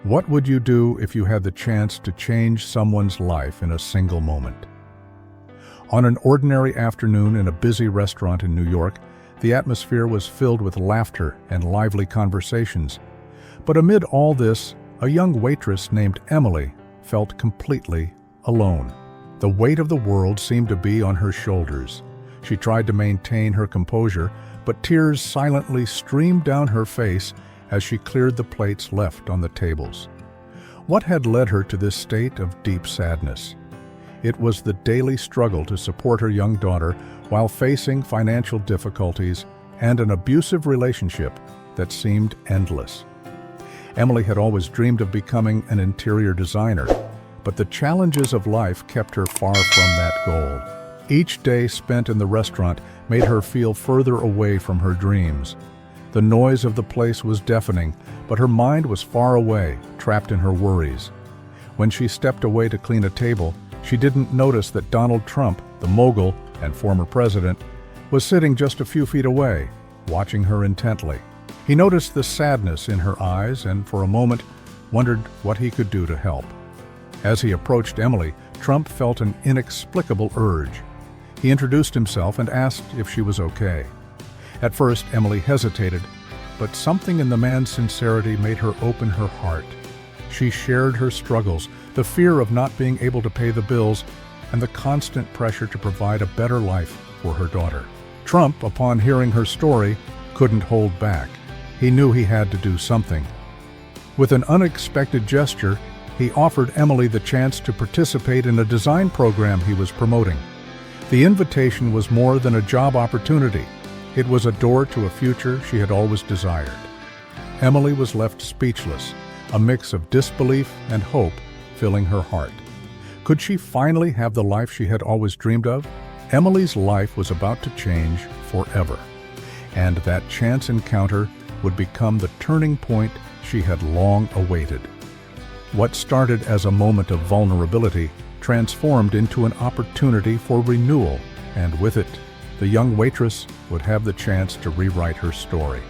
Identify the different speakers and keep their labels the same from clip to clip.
Speaker 1: What would you do if you had the chance to change someone's life in a single moment? On an ordinary afternoon in a busy restaurant in New York, the atmosphere was filled with laughter and lively conversations. But amid all this, a young waitress named Emily felt completely alone. The weight of the world seemed to be on her shoulders. She tried to maintain her composure, but tears silently streamed down her face as she cleared the plates left on the tables. What had led her to this state of deep sadness? It was the daily struggle to support her young daughter while facing financial difficulties and an abusive relationship that seemed endless. Emily had always dreamed of becoming an interior designer, but the challenges of life kept her far from that goal. Each day spent in the restaurant made her feel further away from her dreams. The noise of the place was deafening, but her mind was far away, trapped in her worries. When she stepped away to clean a table, she didn't notice that Donald Trump, the mogul and former president, was sitting just a few feet away, watching her intently. He noticed the sadness in her eyes and, for a moment, wondered what he could do to help. As he approached Emily, Trump felt an inexplicable urge. He introduced himself and asked if she was okay. At first, Emily hesitated, but something in the man's sincerity made her open her heart. She shared her struggles, the fear of not being able to pay the bills, and the constant pressure to provide a better life for her daughter. Trump, upon hearing her story, couldn't hold back. He knew he had to do something. With an unexpected gesture, he offered Emily the chance to participate in a design program he was promoting. The invitation was more than a job opportunity. It was a door to a future she had always desired. Emily was left speechless, a mix of disbelief and hope filling her heart. Could she finally have the life she had always dreamed of? Emily's life was about to change forever, and that chance encounter would become the turning point she had long awaited. What started as a moment of vulnerability transformed into an opportunity for renewal, and with it, the young waitress would have the chance to rewrite her story.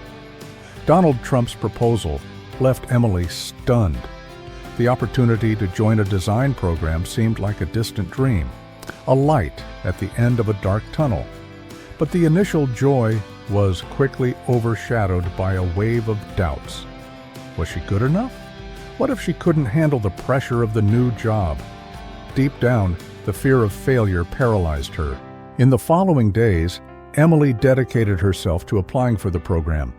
Speaker 1: Donald Trump's proposal left Emily stunned. The opportunity to join a design program seemed like a distant dream, a light at the end of a dark tunnel. But the initial joy was quickly overshadowed by a wave of doubts. Was she good enough? What if she couldn't handle the pressure of the new job? Deep down, the fear of failure paralyzed her. In the following days, Emily dedicated herself to applying for the program.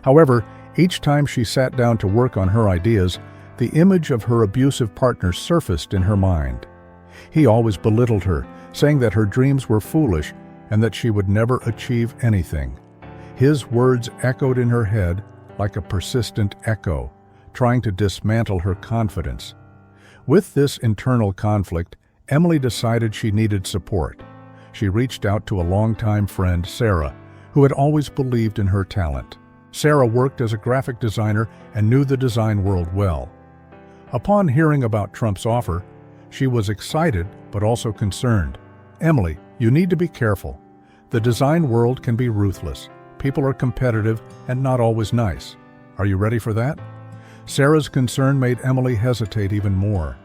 Speaker 1: However, each time she sat down to work on her ideas, the image of her abusive partner surfaced in her mind. He always belittled her, saying that her dreams were foolish and that she would never achieve anything. His words echoed in her head like a persistent echo, trying to dismantle her confidence. With this internal conflict, Emily decided she needed support. She reached out to a longtime friend, Sarah, who had always believed in her talent. Sarah worked as a graphic designer and knew the design world well. Upon hearing about Trump's offer, she was excited but also concerned. "Emily, you need to be careful. The design world can be ruthless. People are competitive and not always nice. Are you ready for that?" Sarah's concern made Emily hesitate even more.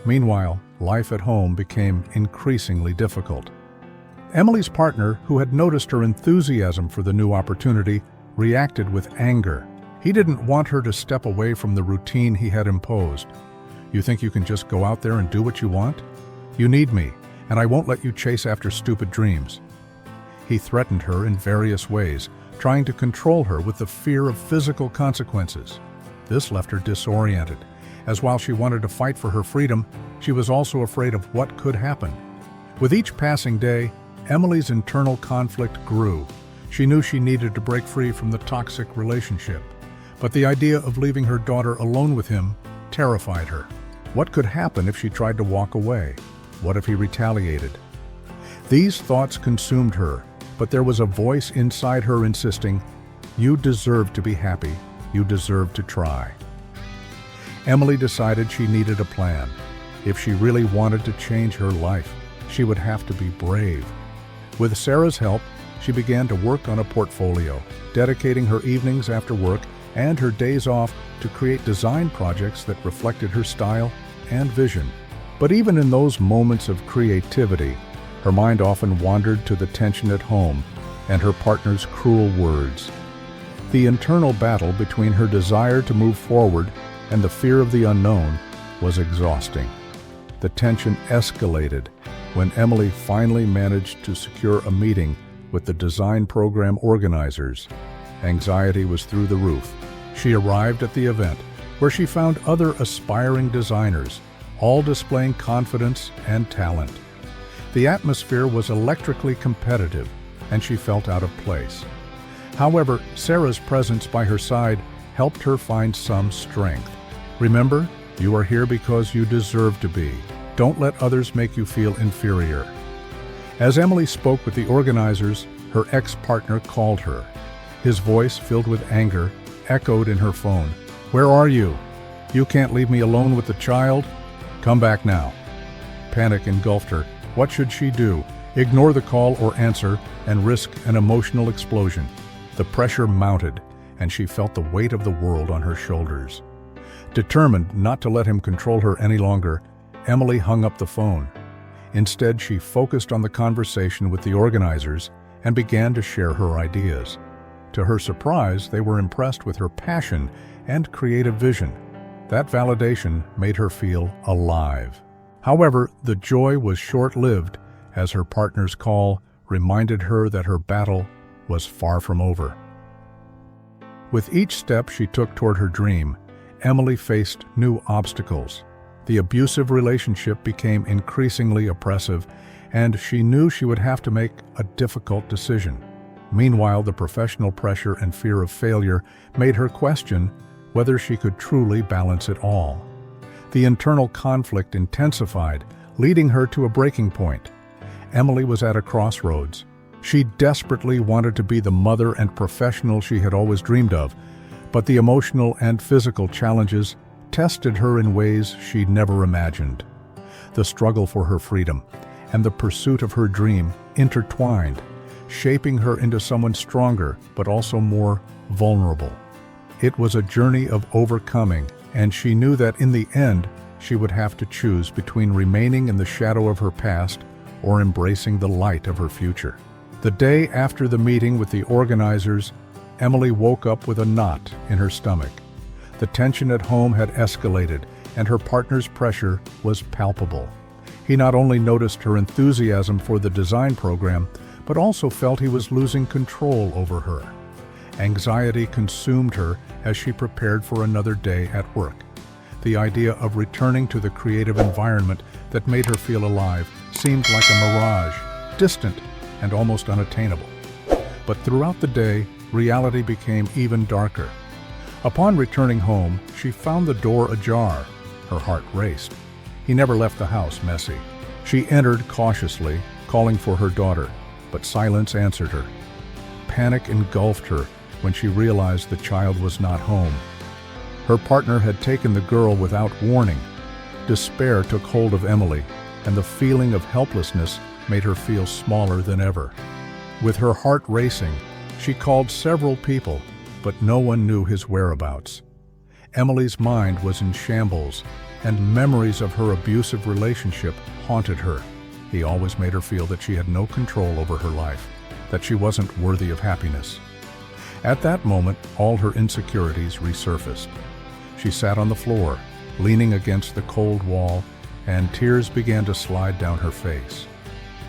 Speaker 1: Meanwhile, life at home became increasingly difficult. Emily's partner, who had noticed her enthusiasm for the new opportunity, reacted with anger. He didn't want her to step away from the routine he had imposed. "You think you can just go out there and do what you want? You need me, and I won't let you chase after stupid dreams." He threatened her in various ways, trying to control her with the fear of physical consequences. This left her disoriented, as while she wanted to fight for her freedom, she was also afraid of what could happen. With each passing day, Emily's internal conflict grew. She knew she needed to break free from the toxic relationship, but the idea of leaving her daughter alone with him terrified her. What could happen if she tried to walk away? What if he retaliated? These thoughts consumed her, but there was a voice inside her insisting, "You deserve to be happy. You deserve to try." Emily decided she needed a plan. If she really wanted to change her life, she would have to be brave. With Sarah's help, she began to work on a portfolio, dedicating her evenings after work and her days off to create design projects that reflected her style and vision. But even in those moments of creativity, her mind often wandered to the tension at home and her partner's cruel words. The internal battle between her desire to move forward and the fear of the unknown was exhausting. The tension escalated when Emily finally managed to secure a meeting with the design program organizers. Anxiety was through the roof. She arrived at the event, where she found other aspiring designers, all displaying confidence and talent. The atmosphere was electrically competitive, and she felt out of place. However, Sarah's presence by her side helped her find some strength. Remember, you are here because you deserve to be. Don't let others make you feel inferior. As Emily spoke with the organizers, her ex-partner called her. His voice, filled with anger, echoed in her phone. "Where are you? You can't leave me alone with the child? Come back now." Panic engulfed her. What should she do? Ignore the call or answer and risk an emotional explosion? The pressure mounted, and she felt the weight of the world on her shoulders. Determined not to let him control her any longer, Emily hung up the phone. Instead, she focused on the conversation with the organizers and began to share her ideas. To her surprise, they were impressed with her passion and creative vision. That validation made her feel alive. However, the joy was short-lived, as her partner's call reminded her that her battle was far from over. With each step she took toward her dream, Emily faced new obstacles. The abusive relationship became increasingly oppressive, and she knew she would have to make a difficult decision. Meanwhile, the professional pressure and fear of failure made her question whether she could truly balance it all. The internal conflict intensified, leading her to a breaking point. Emily was at a crossroads. She desperately wanted to be the mother and professional she had always dreamed of, but the emotional and physical challenges tested her in ways she'd never imagined. The struggle for her freedom and the pursuit of her dream intertwined, shaping her into someone stronger but also more vulnerable. It was a journey of overcoming, and she knew that in the end she would have to choose between remaining in the shadow of her past or embracing the light of her future. The day after the meeting with the organizers, Emily woke up with a knot in her stomach. The tension at home had escalated, and her partner's pressure was palpable. He not only noticed her enthusiasm for the design program, but also felt he was losing control over her. Anxiety consumed her as she prepared for another day at work. The idea of returning to the creative environment that made her feel alive seemed like a mirage, distant and almost unattainable. But throughout the day, reality became even darker. Upon returning home, she found the door ajar. Her heart raced. He never left the house messy. She entered cautiously, calling for her daughter, but silence answered her. Panic engulfed her when she realized the child was not home. Her partner had taken the girl without warning. Despair took hold of Emily, and the feeling of helplessness made her feel smaller than ever. With her heart racing, she called several people, but no one knew his whereabouts. Emily's mind was in shambles, and memories of her abusive relationship haunted her. He always made her feel that she had no control over her life, that she wasn't worthy of happiness. At that moment, all her insecurities resurfaced. She sat on the floor, leaning against the cold wall, and tears began to slide down her face.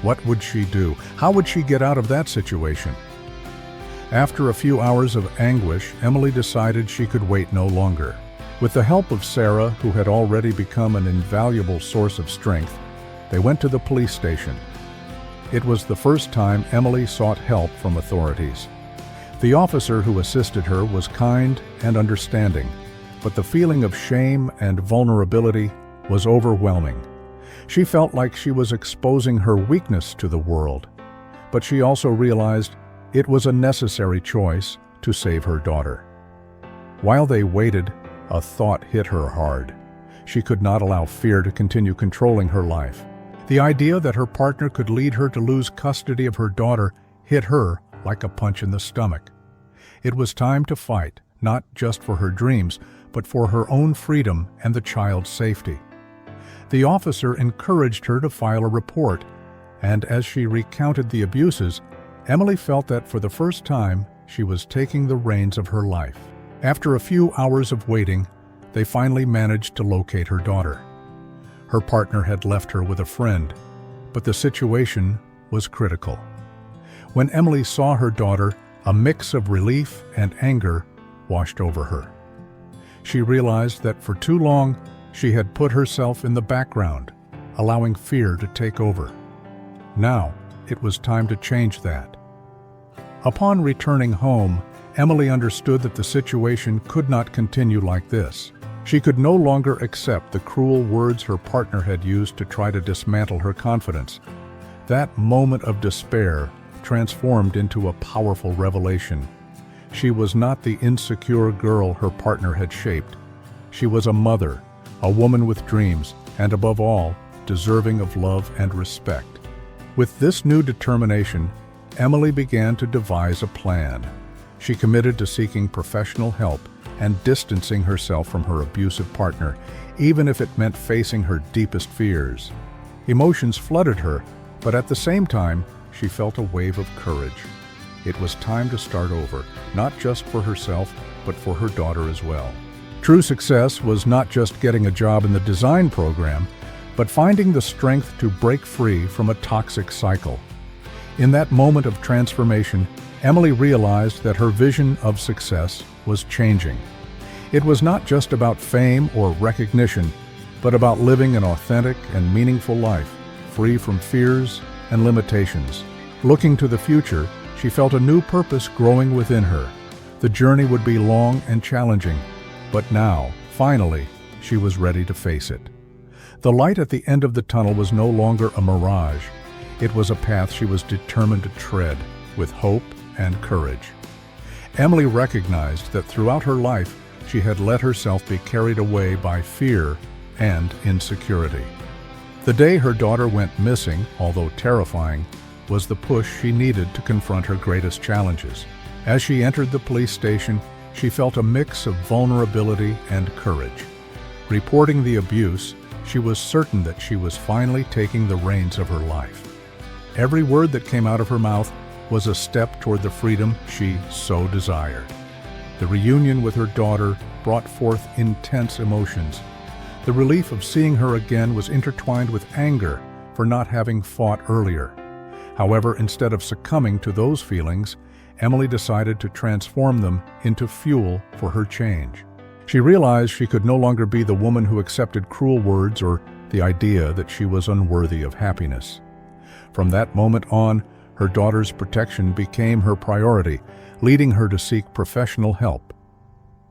Speaker 1: What would she do? How would she get out of that situation? After a few hours of anguish, Emily decided she could wait no longer. With the help of Sarah, who had already become an invaluable source of strength, they went to the police station. It was the first time Emily sought help from authorities. The officer who assisted her was kind and understanding, but the feeling of shame and vulnerability was overwhelming. She felt like she was exposing her weakness to the world, but she also realized it was a necessary choice to save her daughter. While they waited, a thought hit her hard. She could not allow fear to continue controlling her life. The idea that her partner could lead her to lose custody of her daughter hit her like a punch in the stomach. It was time to fight, not just for her dreams, but for her own freedom and the child's safety. The officer encouraged her to file a report, and as she recounted the abuses, Emily felt that for the first time, she was taking the reins of her life. After a few hours of waiting, they finally managed to locate her daughter. Her partner had left her with a friend, but the situation was critical. When Emily saw her daughter, a mix of relief and anger washed over her. She realized that for too long, she had put herself in the background, allowing fear to take over. Now, it was time to change that. Upon returning home, Emily understood that the situation could not continue like this. She could no longer accept the cruel words her partner had used to try to dismantle her confidence. That moment of despair transformed into a powerful revelation. She was not the insecure girl her partner had shaped. She was a mother, a woman with dreams, and above all, deserving of love and respect. With this new determination, Emily began to devise a plan. She committed to seeking professional help and distancing herself from her abusive partner, even if it meant facing her deepest fears. Emotions flooded her, but at the same time, she felt a wave of courage. It was time to start over, not just for herself, but for her daughter as well. True success was not just getting a job in the design program, but finding the strength to break free from a toxic cycle. In that moment of transformation, Emily realized that her vision of success was changing. It was not just about fame or recognition, but about living an authentic and meaningful life, free from fears and limitations. Looking to the future, she felt a new purpose growing within her. The journey would be long and challenging, but now, finally, she was ready to face it. The light at the end of the tunnel was no longer a mirage. It was a path she was determined to tread, with hope and courage. Emily recognized that throughout her life, she had let herself be carried away by fear and insecurity. The day her daughter went missing, although terrifying, was the push she needed to confront her greatest challenges. As she entered the police station, she felt a mix of vulnerability and courage. Reporting the abuse, she was certain that she was finally taking the reins of her life. Every word that came out of her mouth was a step toward the freedom she so desired. The reunion with her daughter brought forth intense emotions. The relief of seeing her again was intertwined with anger for not having fought earlier. However, instead of succumbing to those feelings, Emily decided to transform them into fuel for her change. She realized she could no longer be the woman who accepted cruel words or the idea that she was unworthy of happiness. From that moment on, her daughter's protection became her priority, leading her to seek professional help.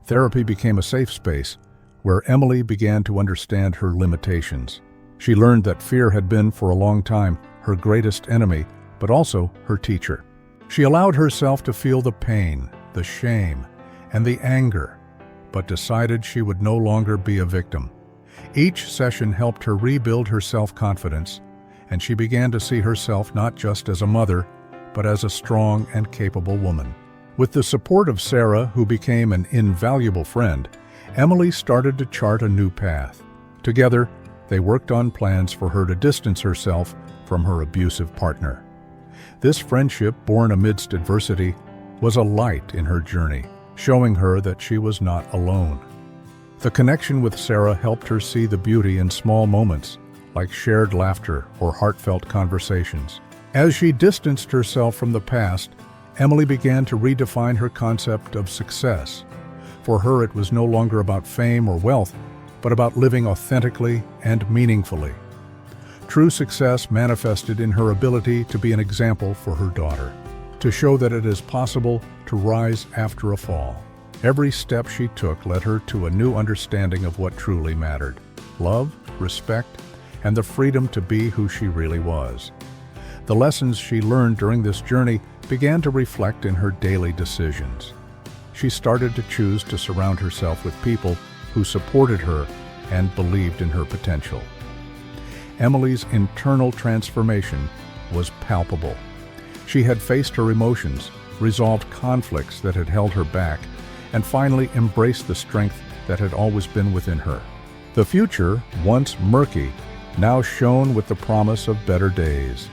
Speaker 1: Therapy became a safe space where Emily began to understand her limitations. She learned that fear had been, for a long time, her greatest enemy, but also her teacher. She allowed herself to feel the pain, the shame, and the anger, but decided she would no longer be a victim. Each session helped her rebuild her self-confidence, and she began to see herself not just as a mother, but as a strong and capable woman. With the support of Sarah, who became an invaluable friend, Emily started to chart a new path. Together, they worked on plans for her to distance herself from her abusive partner. This friendship, born amidst adversity, was a light in her journey, showing her that she was not alone. The connection with Sarah helped her see the beauty in small moments, like shared laughter or heartfelt conversations. As she distanced herself from the past, Emily began to redefine her concept of success. For her, it was no longer about fame or wealth, but about living authentically and meaningfully. True success manifested in her ability to be an example for her daughter, to show that it is possible to rise after a fall. Every step she took led her to a new understanding of what truly mattered: love, respect, and the freedom to be who she really was. The lessons she learned during this journey began to reflect in her daily decisions. She started to choose to surround herself with people who supported her and believed in her potential. Emily's internal transformation was palpable. She had faced her emotions, resolved conflicts that had held her back, and finally embraced the strength that had always been within her. The future, once murky, now shone with the promise of better days.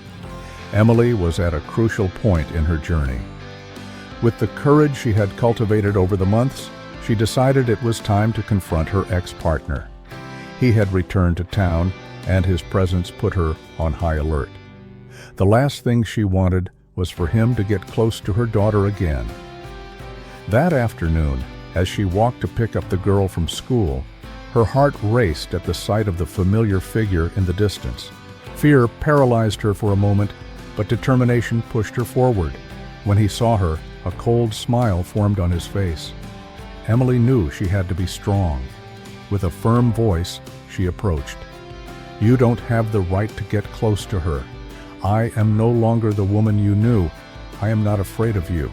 Speaker 1: Emily was at a crucial point in her journey. With the courage she had cultivated over the months, she decided it was time to confront her ex-partner. He had returned to town, and his presence put her on high alert. The last thing she wanted was for him to get close to her daughter again. That afternoon, as she walked to pick up the girl from school, her heart raced at the sight of the familiar figure in the distance. Fear paralyzed her for a moment, but determination pushed her forward. When he saw her, a cold smile formed on his face. Emily knew she had to be strong. With a firm voice, she approached. "You don't have the right to get close to her. I am no longer the woman you knew. I am not afraid of you."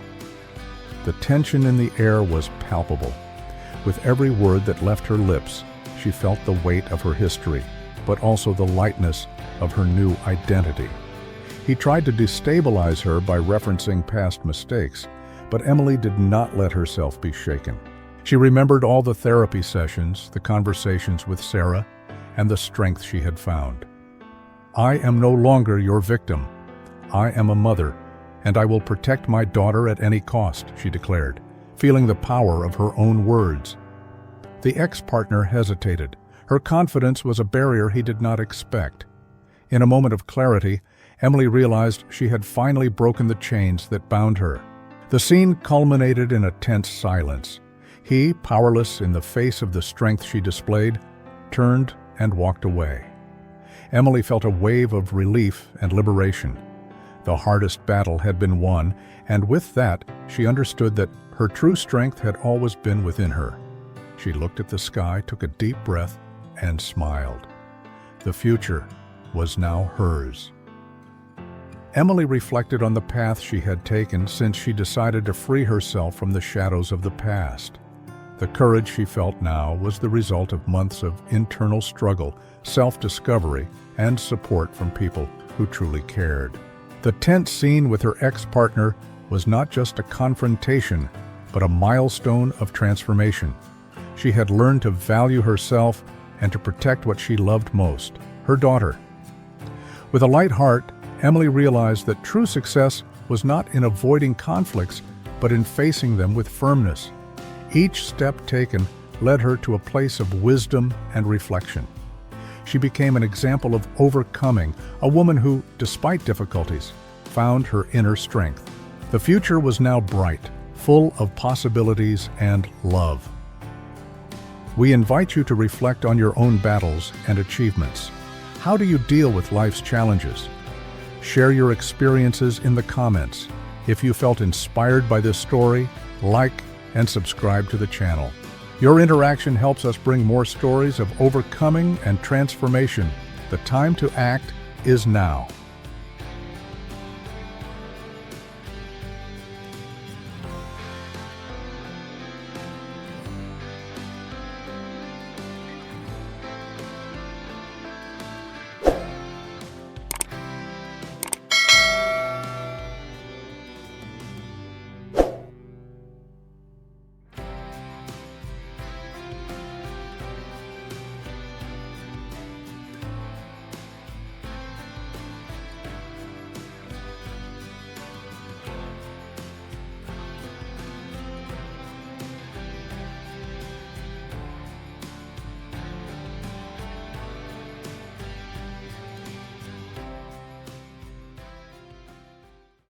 Speaker 1: The tension in the air was palpable. With every word that left her lips, she felt the weight of her history, but also the lightness of her new identity. He tried to destabilize her by referencing past mistakes, but Emily did not let herself be shaken. She remembered all the therapy sessions, the conversations with Sarah, and the strength she had found. "I am no longer your victim. I am a mother, and I will protect my daughter at any cost," she declared, feeling the power of her own words. The ex-partner hesitated. Her confidence was a barrier he did not expect. In a moment of clarity, Emily realized she had finally broken the chains that bound her. The scene culminated in a tense silence. He, powerless in the face of the strength she displayed, turned and walked away. Emily felt a wave of relief and liberation. The hardest battle had been won, and with that, she understood that her true strength had always been within her. She looked at the sky, took a deep breath, and smiled. The future was now hers. Emily reflected on the path she had taken since she decided to free herself from the shadows of the past. The courage she felt now was the result of months of internal struggle, self-discovery, and support from people who truly cared. The tense scene with her ex-partner was not just a confrontation, but a milestone of transformation. She had learned to value herself and to protect what she loved most, her daughter. With a light heart, Emily realized that true success was not in avoiding conflicts, but in facing them with firmness. Each step taken led her to a place of wisdom and reflection. She became an example of overcoming, a woman who, despite difficulties, found her inner strength. The future was now bright, full of possibilities and love. We invite you to reflect on your own battles and achievements. How do you deal with life's challenges? Share your experiences in the comments. If you felt inspired by this story, like and subscribe to the channel. Your interaction helps us bring more stories of overcoming and transformation. The time to act is now.